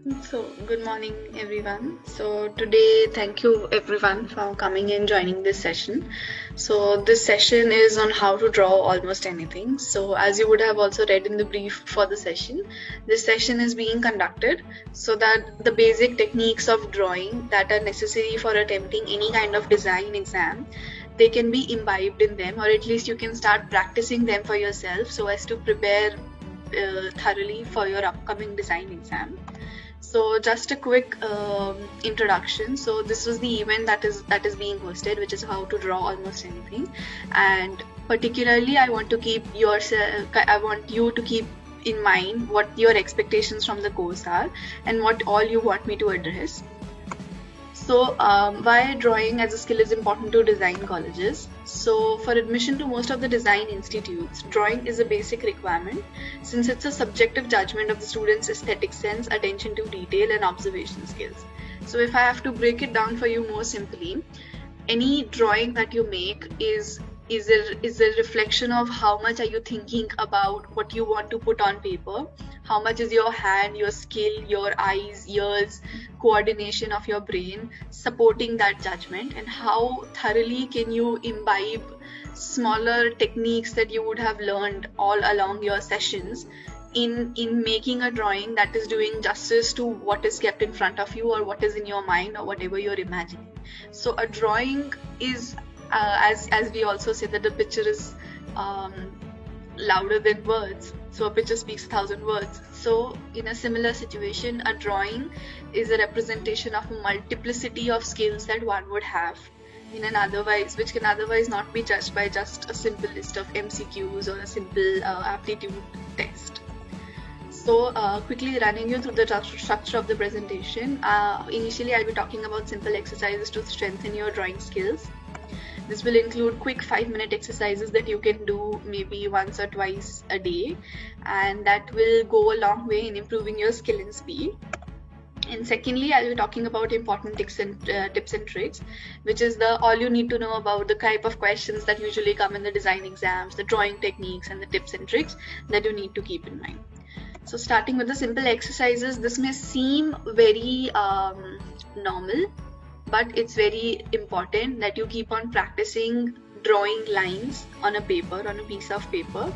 Good morning, everyone. So, today, thank you everyone for coming and joining this session. So, this session is on how to draw almost anything. So, as you would have also read in the brief for the session, this session is being conducted so that the basic techniques of drawing that are necessary for attempting any kind of design exam, they can be imbibed in them, or at least you can start practicing them for yourself so as to prepare thoroughly for your upcoming design exam. So just a quick introduction. So this was the event that is being hosted, which is how to draw almost anything. And particularly, I want you to keep in mind what your expectations from the course are and what all you want me to address. So, why drawing as a skill is important to design colleges? So, for admission to most of the design institutes, drawing is a basic requirement since it's a subjective judgment of the student's aesthetic sense, attention to detail, and observation skills. So, if I have to break it down for you more simply, any drawing that you make is a reflection of how much are you thinking about what you want to put on paper, how much is your hand, your skill, your eyes, ears, coordination of your brain supporting that judgment, and how thoroughly can you imbibe smaller techniques that you would have learned all along your sessions in making a drawing that is doing justice to what is kept in front of you or what is in your mind or whatever you're imagining. So a drawing is as we also say that the picture is um, louder than words, so a picture speaks 1,000 words. So in a similar situation, a drawing is a representation of a multiplicity of skills that one would have in an otherwise which can otherwise not be judged by just a simple list of MCQs or a simple aptitude test. So, quickly running you through the structure of the presentation. Initially, I'll be talking about simple exercises to strengthen your drawing skills. This will include quick 5-minute exercises that you can do maybe once or twice a day, and that will go a long way in improving your skill and speed. And secondly, I'll be talking about important tips and tricks, which is the all you need to know about the type of questions that usually come in the design exams, the drawing techniques, and the tips and tricks that you need to keep in mind. So starting with the simple exercises, this may seem very normal, but it's very important that you keep on practicing drawing lines on a paper, on a piece of paper,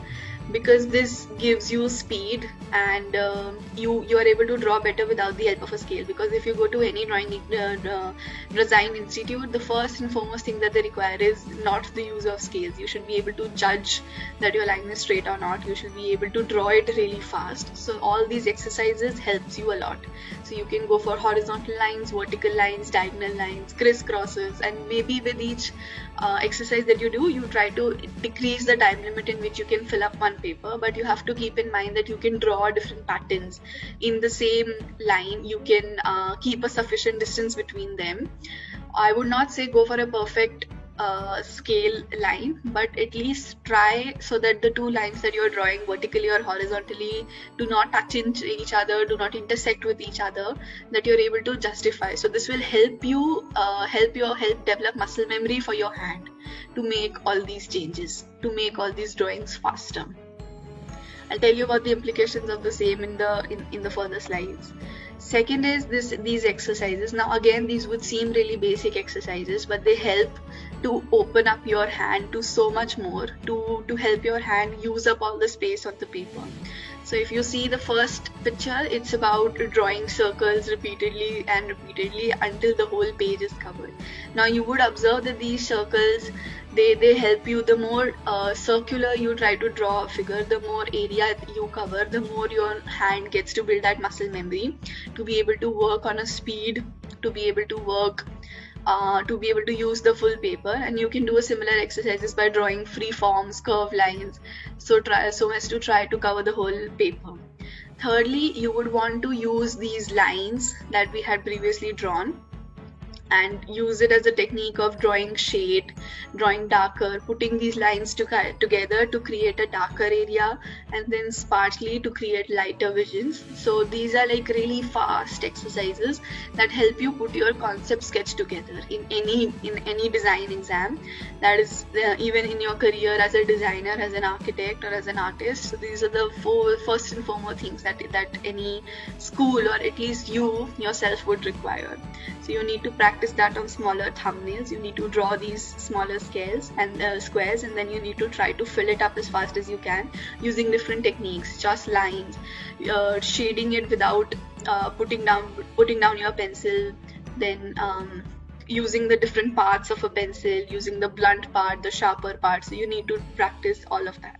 because this gives you speed and you are able to draw better without the help of a scale. Because if you go to any drawing design institute, the first and foremost thing that they require is not the use of scales. You should be able to judge that your line is straight or not. You should be able to draw it really fast. So all these exercises helps you a lot. So you can go for horizontal lines, vertical lines, diagonal lines, crisscrosses, and maybe with each exercise that you do, you try to decrease the time limit in which you can fill up one paper. But you have to keep in mind that you can draw different patterns in the same line. You can keep a sufficient distance between them. I would not say go for a perfect scale line, but at least try so that the two lines that you're drawing vertically or horizontally do not touch each other, do not intersect with each other, that you're able to justify. So this will help you help develop muscle memory for your hand to make all these changes, to make all these drawings faster. I'll tell you about the implications of the same in the further slides. Second is these exercises. Now again, these would seem really basic exercises, but they help to open up your hand to so much more, to help your hand use up all the space on the paper. So if you see the first picture, it's about drawing circles repeatedly and repeatedly until the whole page is covered. Now you would observe that these circles, they help you. The more circular you try to draw a figure, the more area you cover, the more your hand gets to build that muscle memory to be able to work on a speed, to be able to work to be able to use the full paper. And you can do a similar exercises by drawing free forms, curved lines, so as to try to cover the whole paper. Thirdly, you would want to use these lines that we had previously drawn and use it as a technique of drawing shade, drawing darker, putting these lines together to create a darker area, and then sparsely to create lighter visions. So these are like really fast exercises that help you put your concept sketch together in any design exam. That is even in your career as a designer, as an architect, or as an artist. So these are the four first and foremost things that any school, or at least you yourself, would require. So you need to practice that on smaller thumbnails. You need to draw these smaller scales and squares, and then you need to try to fill it up as fast as you can using different techniques, just lines, shading it without putting down your pencil, then using the different parts of a pencil, using the blunt part, the sharper part. So you need to practice all of that.